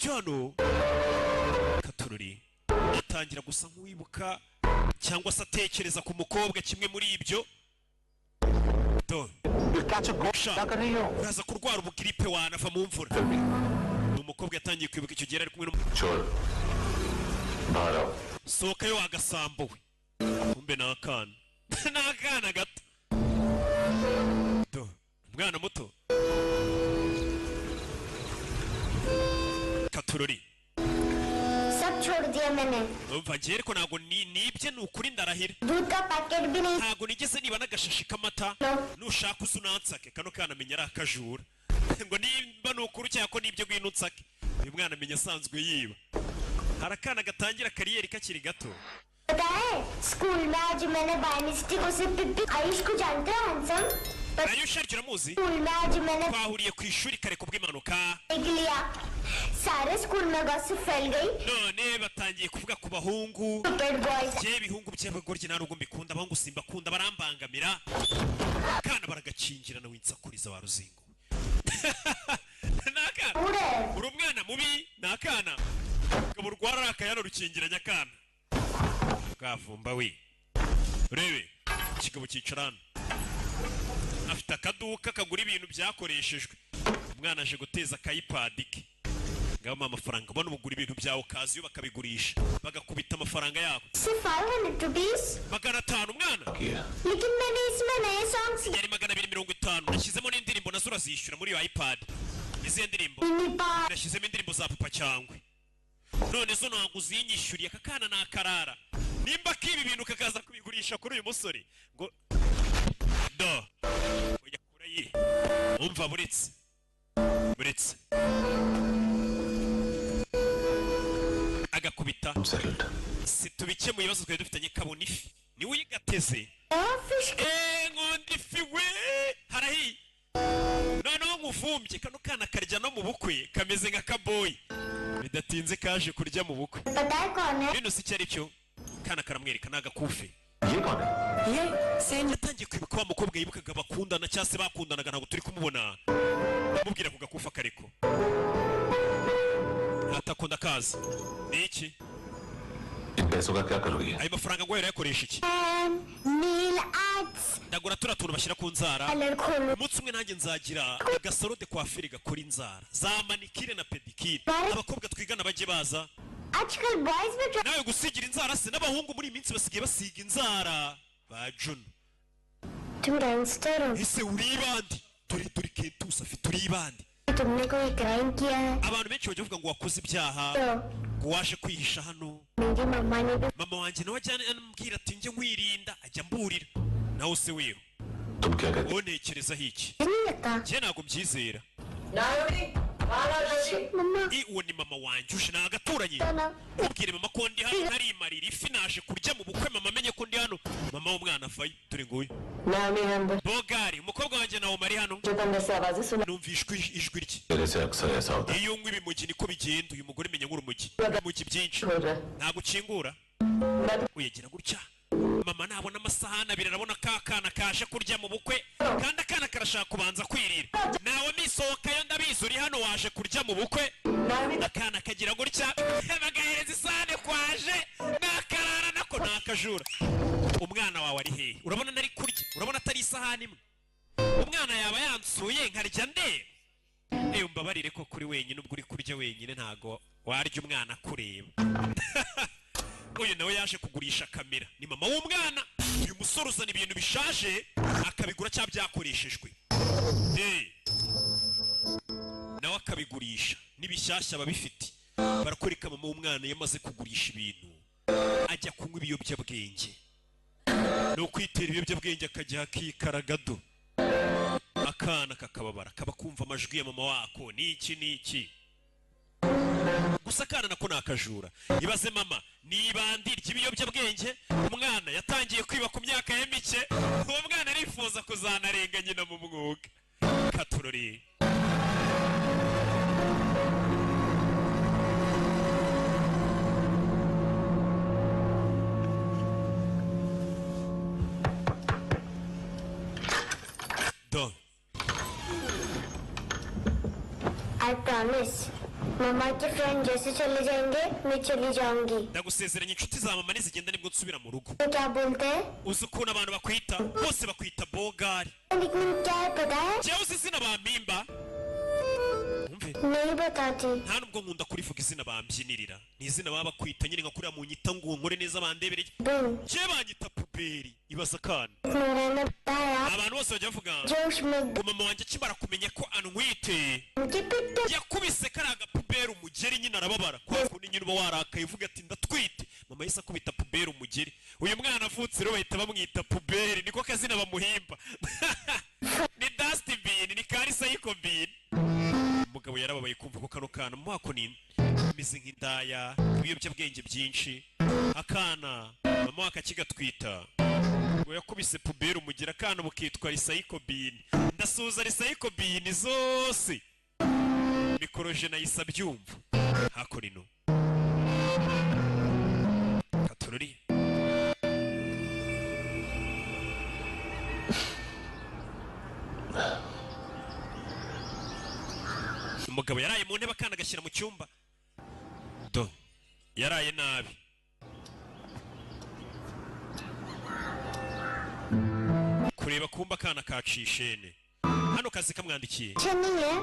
nabyo hano Katururi atangira gusa nk'uwibuka cyangwa se atekereza ku mukobwa kimwe muri ibyo. Uraza kurwara ubugiripe wanava mu mvura. Umukobwa yatangiye kwibuka icyo gihe ari kumwe sohokayo wagasambuwe. Kumbe n'akana n'akana gato umwana muto. Katururi सब छोड़ दिया मैंने umva ngiye ariko ntago nibye n'ukuri ndarahira दूध का पैकेट भी नहीं ntago nigeze niba n'agashashi k'amata nushaka usunansake kano kana menya ari akajura ngo nimba n'ukuri cyangwa ko nibyo gwinutsake uyu mwana amenya asanzwe yiba. Harakana gatangira kariyeri kakiri gato. पता है स्कूल में आज मैंने बायोनिस्टिक उसे पिप्पी आयुष को जानते हो हैंडसम Ayush aramuzi स्कूल में आज मैंने twahuriye ku ishuri kare kubw'impanuka देख लिया सारे स्कूल में गॉसिप फैल गई none batangiye kuvuga ku bahungu stupid boys je bihungu by'abagoryi ntabwo mbikunda abangu simbakunda barambangamira kana baragakingirana winsakuriza wa ruzingo nakana uri umwana mubi nakana kaburwara akayano rukingiranya kana gavumba we urebe kigabo cyicarana afite akaduka kagura ibintu byakoreshejwe. Umwana aje guteza akayipad ke ngama amafaranga ubona ubugura ibintu byawo kaziyo bakabigurisha bagakubita amafaranga yako सिर्फ 500 rupees magana 5 umwana लेकिन मैंने इसमें नए songs yari magana 250 nashyizemo n'indirimbo nazo urazishyura muri iyo iPad. Izi ndirimbo nashyizemo indirimbo za papa cyangwe none zo ntabwo uzinyishyuriye akakana nakarara nimba kibi bintu kakaza kubigurisha kuri uyu musore ngo do oya kurayi umva buretse agakubita situbike mu bibazo twari dufitanye kabona ifi niwe uyigateze ngondi ifi we harahi noneho nkuvumbye kano kana karya no mu bukwe kameze nka kaboyi bidatinze kaje kurya mu bukwe bino si cyari cyo kana karamwereka nagakufe yatangiye kwibuka wa mukobwa yibukaga bakundana cyangwa se bakundanaga ntabwo turi kumubona amubwira ku gakufa kareko atakunda kazi ni iki ayo mafaranga ngo yakoresha iki ndagura turatuntu bashyira ku nzara umunsi umwe nanjye nzagira agasaro de coiffure gakora inzara za manikire na pedikire abakobwa twigana bajye baza nawe gusigira inzara se n'abahungu muri iminsi basigaye basiga inzara ba Juno ese uri bandi turi Kentus afite uri bandi abantu benshi bajya bavuga ngo wakoze ibyaha ngo waje kwihisha hano. Mama wanjye nawe ajyana anambwira ati njye nkwirinda ajya mburira nawe se weho wonekerezaho iki njye ntabwo mbyizera uwo ni mama wanjye uje nagaturanye ubwire mama ko ndi hano narimarira ifi naje kurya mu bukwe mama amenye ko ndi hano mama w'umwana afaye turi nguyu Bogari umukobwa wanjye nawe mari hano numvishwe ijwi rye iyo nkwi bimugi niko bigenda uyu mugore menya nk'urumugi mugi byinshi ntabwo ukingura uyagira gutya mama nabona amasahani abiri arabona kakana kaje kurya mu bukwe kandi akana karashaka kubanza kwirira nawe misohokayo ndabizi uri hano waje kurya mu bukwe akana kagira gutya bagahereza isahani kwaje nakarara nako nakajura. Umwana wawe ari hehe urabona nari kurya urabona atari isahani imwe umwana yaba yansuye nkarya nde mbabarire ko kuri wenyine ubwo uri kurya wenyine ntago warya umwana kureba. Uyu nawe yaje kugurisha kamera ni mama w'umwana uyu musore uzana ibintu bishaje akabigura cyangwa byakoreshejwe nawe akabigurisha n'ibishyashya babifite barakoreka mama w'umwana yamaze kugurisha ibintu ajya kunywa ibiyobyabwenge no kwitera ibiyobyabwenge akajya akikaragado akana kakababara kaba kumva amajwi ya mama wako niki gusa kana nako nakajura ibaze mama nibandi ry'ibiyobyabwenge umwana yatangiye kwiba ku myaka ya mike uwo mwana arifuza kuzanarenga nyina mu mwuga Katururi I promise मम्मा के फ्रेंड जैसे चले जाएंगे मैं चली जाऊंगी ndagusezeranya inshuti za mama nizigenda nibwo nsubira mu rugo तो क्या बोलते हैं uzi ukuntu abantu bakwita bose bakwita bogari लेकिन क्या है पता है jewe uzi izina bampimba नहीं बताती nta nubwo nkunda kurivuga izina bambyinirira ni izina baba bakwita nyine nka kuriya mu nyita ngo nkore neza bandebere je banyita puberi ibaza kana मैंने बताया abantu bose bajya bavuga जोश में ngo mama wanjye akimara kumenya ko antwite yakubise kariya gapuberi umugeri nyine arababara kwa kundi nyine uba warakaye uvuga ati ndatwite mama yise akubita puberi umugeri uyu mwana avutse rero bahita bamwita puberi niko kazina bamuhimba ni dustbin ni karisa y'ikobin umugabo yarababaye kumva ko kano kana mu mwako ni imizi nk'indaya ibiyobyabwenge byinshi akana mama wakakigatwita ngo yakubise puberi umugira akana bukitwa risayikobin ndasuhuza risayikobin zose mikoroje nayisa byumva hakora ino katorori umugabo yaraye mu ntebe akana agashyira mu cyumba do yaraye nabi kureba kumba akana kacishene hano kazi kamwandikiye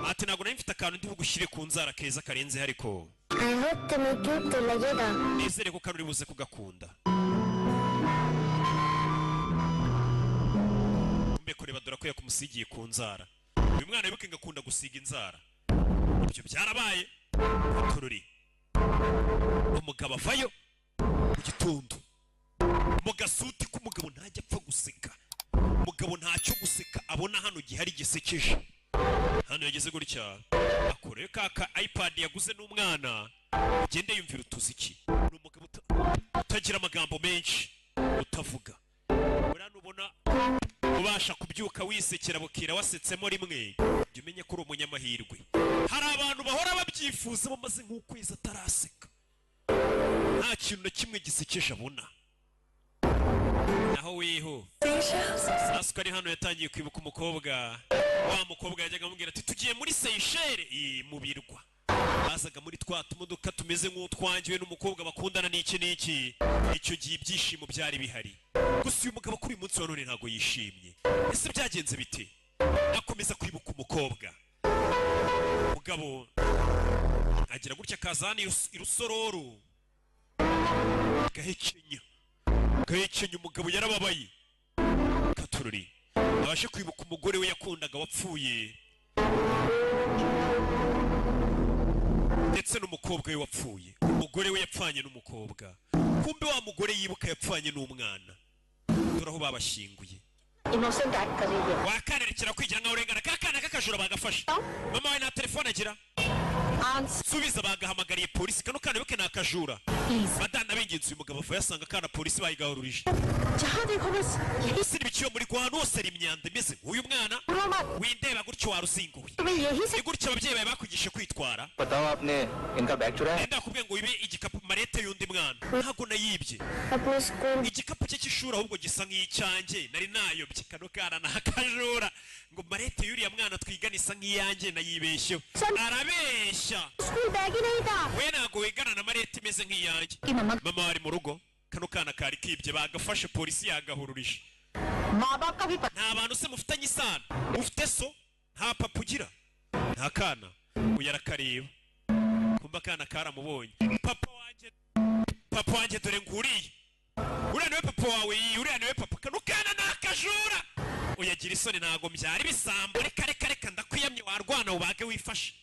ati ntabwo nari mfite akantu ndi bugushyire ku nzara keza karenze ariko nizere ko kano uri buze kugakunda mbe kureba dore ko yakumusigiye ku nzara uyu mwana wibuke ngakunda gusiga inzara ibyo byarabaye tururi umugabo avayo mu gitondo mu gasuti k'umugabo ntajya apfa guseka umugabo ntacyo guseka abona hano gihari gisekeje hano yageze gutya akoreye kaka iPad yaguze n'umwana ugende yumvira utuziki ni umugabo utagira amagambo menshi utavuga urana ubona ubasha kubyuka wisekera bukira wasetsemo rimwe jya umenya ko uri umunyamahirwe hari abantu bahora babyifuza bamaze nk'ukwezi ataraseka nta kintu na kimwe gisekeje abona naho weho sasuka ari hano yatangiye kwibuka umukobwa wa mukobwa yajyaga amubwira ati tugiye muri Seychelles mu birwa bazaga muri twa tumodoka tumeze nk'utwangiwe n'umukobwa bakundana n'iki n'iki icyo gihe ibyishimo byari bihari gusa uyu mugabo kuri uyu munsi wa none ntabwo yishimye ese byagenze bite akomeza kwibuka umukobwa umugabo agira gutya akazana irusororo gahekenya umugabo yarababaye katururi abashe kwibuka umugore we yakundaga wapfuye ndetse n'umukobwa we wapfuye umugore we yapfanye n'umukobwa kumbe wa mugore yibuka yapfanye n'umwana dore aho babashyinguye wakanerekera kwigira nkaho urengana kakana k'akajura bagafashe mama we nta telefone agira subiza bagahamagariye polisi kano kana bibuke ni akajura badana bingenzi uyu mugabo ava yasanga kana polisi bayigahururije ese nibiciye muri kwa hano hose ari imyanda imeze nk'uyu mwana windeba gutyo waruzinguwe ni gutyo ababyeyi bawe bakwigishe kwitwara nenda kubwe ngo ibe igikapu marete y'undi mwana ntabwo nayibye igikapu cye cy'ishuri ahubwo gisa nk'icyanjye nari nayobye kano kana ni akajura ngo marete y'uriya mwana twigana isa nk'iyanjye nayibeshyeho arabeshya we ntabwo wigana na marete imeze nk'iyanjye mama wari mu rugo kano kana kari kibye bagafashe polisi yagahururije nta bantu se mufitanye isano ufite so nta papa ugira nta kana uyu arakareba kumva akana karamubonye papa wanjye dore nguriye uriya niwe papa wawe uriya niwe papa kano kana ni akajura uyagira isoni ntabwo mbyara ibisambo reka ndakwiyamye warwana ubage wifashe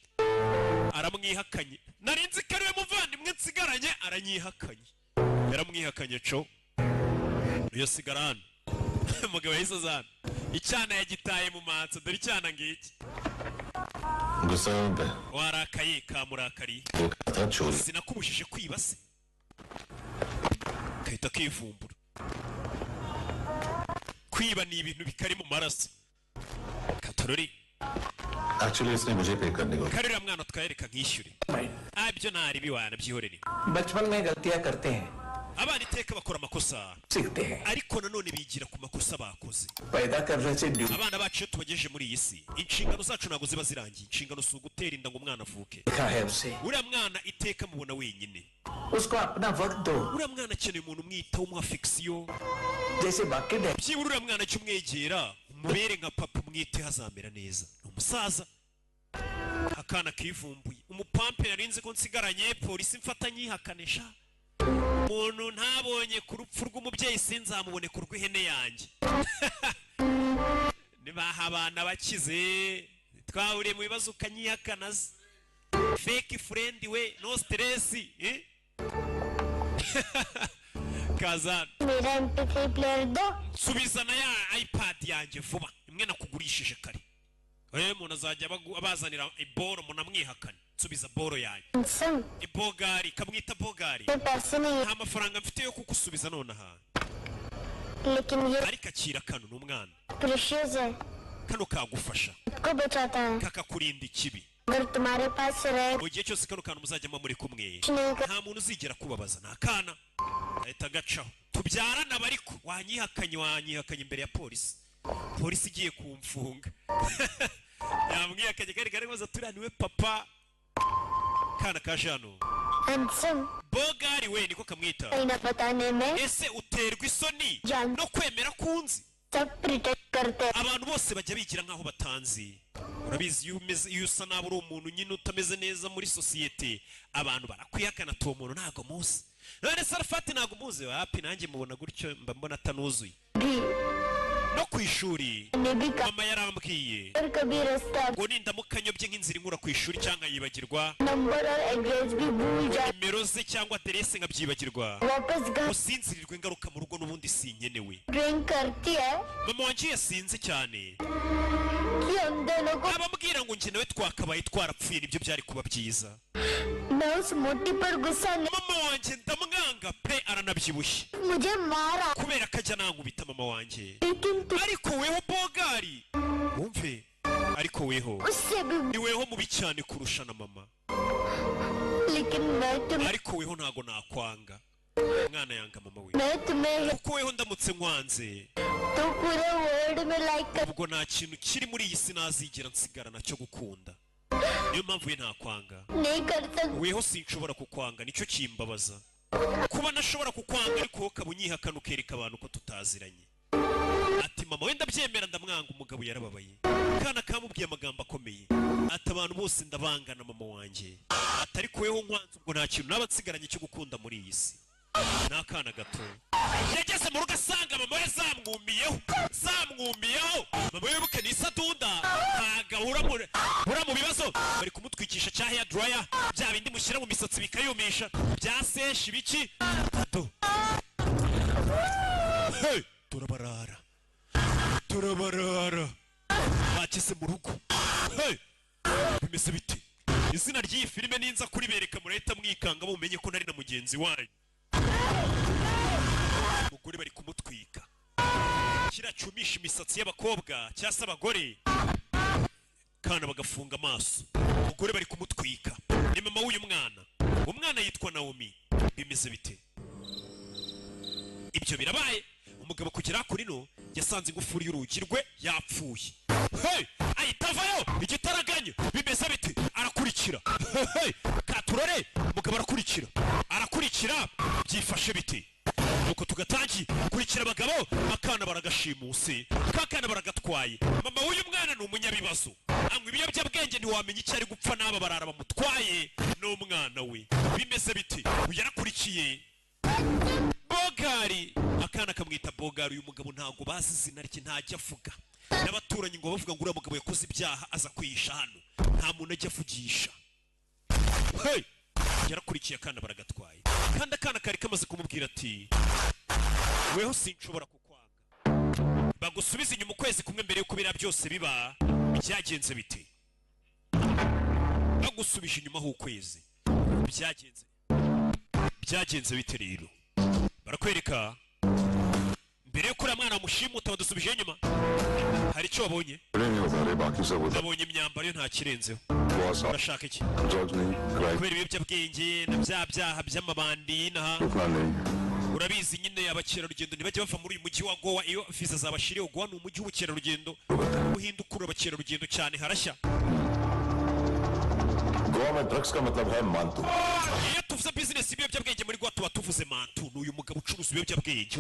aramwihakanye narinzi ko ariwe muvandimwe nsigaranye aranyihakanye yaramwihakanye co iyo sigara hano umugabo yahise azana icyana yagitaye mu matso dore icyana ngiki warakaye kamurakariye sinakubujije kwiba se kahita kivumbura kwiba ni ibintu bikari mu maraso katorori karira mwana twayereka nkishyure ibyo ntari biwana byihorere abana iteka bakora amakosa ariko nanone bigira ku makosa bakoze. Abana bacu iyo tubagejeje muri iyi si inshingano zacu ntabwo ziba zirangiye. Inshingano si ugutera inda ngo umwana avuke. Uriya mwana iteka mubona wenyine. Uriya mwana akeneye umuntu umwitaho umuha affection. Byibura uriya mwana cyo umwegera umubere nka papa umwite hazamera neza. Ni umusaza akana kivumbuye umupampe yarinze ko nsigaranye polisi mfatanye ihakanisha umuntu ntabonye ku rupfu rw'umubyeyi sinzamubone ku rw'ihene yanjye. Nibaha abana bakize twahuriye mu bibazo ukanyihakanaza fake friend we no stress Kazana subizana ya iPad yanjye vuba imwe nakugurishije kare. Umuntu azajya abazanira iboro munamwihakana subiza boro yanjye. Ibogari kamwita bogari. Nta mafaranga mfite yo kukusubiza nonaha. Ariko akira kano n'umwana. Kano kagufasha. Kakakurinda ikibi. Mu gihe cyose kano kantu muzajyamo muri kumwe nta muntu uzigera kubabaza. Nta kana ahita agacaho. Tubyarana bariko wanyihakanye imbere ya polisi. Polisi igiye kumfunga. Yamwihakanye kari maze turaniwe papa. Kana kajano bogari we niko kamwita. Ese uterwa isoni no kwemera kunzi? Abantu bose bajya bigira nkaho batanzi. Urabizi iyo usa nabi uri umuntu nyine utameze neza muri societe abantu barakwihakana tuwo muntu ntago muzi. None Sarafati ntago muzi wapi nanjye mubona gutyo mba mbona atanuzuye. No kwishuri mama yarambwiye ngo nindamukanyobye nk'inzira inkura kwishuri cyangwa yibagirwa nimero ze cyangwa aderese nkabyibagirwa usinzirirwe ingaruka mu rugo n'ubundi sinkenewe. Mama wanjye yasinze cyane abambwira ngo njye nawe twakabaye twarapfuye nibyo byari kuba byiza. Mama wanjye ndamwanga pe aranabyibushye kubera ko ajya nankubita mama wanjye. Ariko weho bogari wumve ariko weho ni weho mubi cyane kurusha na mama. Ariko weho ntago nakwanga umwana yanga mama we kuko weho ndamutse nkwanze ubwo nta kintu kiri muri iyi si nazigera nsigara nacyo gukunda. Niyo mpamvu we ntakwanga weho sinshobora kukwanga nicyo kimbabaza kuba nashobora kukwanga ariko wowe ukaba unyihakana ukereka abantu ko tutaziranye. Ati mama wenda byemera ndamwanga umugabo yarababaye. Kana kamubwiye amagambo akomeye ati abantu bose ndabangana mama wanjye atari weho nkwanze ubwo nta kintu naba nsigaranye cyo gukunda muri iyi si. Nakana gato yageze mu rugo asanga mama we zamwumiyeho. Mama we buke nisadunda ntagahura mu bibazo bari kumutwikisha cya hair dryer bya bindi mushyira mu misatsi bikayumisha bya seshi biki ado. Hey turabarara bageze mu rugo. Hey bimeze bite? Izina ry'iyi filime ninza kuribereka murahita mwikanga mumenye ko nari na mugenzi wanyu. Umugore bari kumutwika kiracumisha imisatsi y'abakobwa cyangwa abagore kana bagafunga amaso. Umugore bari kumutwika ni mama w'uyu mwana. Umwana yitwa Naomi. Bimeze bite? Ibyo birabaye umugabo kugera kuri no yasanze ingufuri y'urugi rwe yapfuye. Hey ayitavayo igitaraganya. Bimeze bite? Arakurikira. Hey katurore umugabo arakurikira byifashe bite? Nuko tugatangi kurikira abagabo akana baragashimuse kakana baragatwaye. Mama w'uyu mwana ni umunyabibazo anywa ibiyobyabwenge ntiwamenya icyo ari gupfa n'aba barara bamutwaye n'umwana we. Bimeze bite? Yarakurikiye bogari akana kamwita bogari. Uyu mugabo ntago bazi izina rye ntajya avuga n'abaturanyi ngo bavuga ngo uriya mugabo yakoze ibyaha aza kwihisha hano nta muntu ajya avugisha. Hey yarakurikiye akana baragatwaye kandi akana kari kamaze kumubwira ati weho sinshobora kukwanga. Bagusubiza inyuma ukwezi kumwe mbere yuko biriya byose biba byagenze bite? Bagusubije inyuma ho ukwezi byagenze bite rero? Barakwereka mbere yuko uriya mwana mushimuta badusubije inyuma hari icyo wabonye? Nabonye imyambaro yo nta kirenzeho. Urashaka iki? Kubera ibiyobyabwenge na bya byaha by'amabandi n'aha urabizi nyine abakerarugendo ntibajya bava muri uyu mujyi wa Goa iyo viza zabashiriye. Goa ni umujyi w'ubukerarugendo uhinda ukurura abakerarugendo cyane harashya. Goa में ड्रग्स का मतलब है मांतू. Iyo tuvuze business ibiyobyabwenge muri Goa tuba tuvuze mantu. Ni uyu mugabo ucuruza ibiyobyabwenge.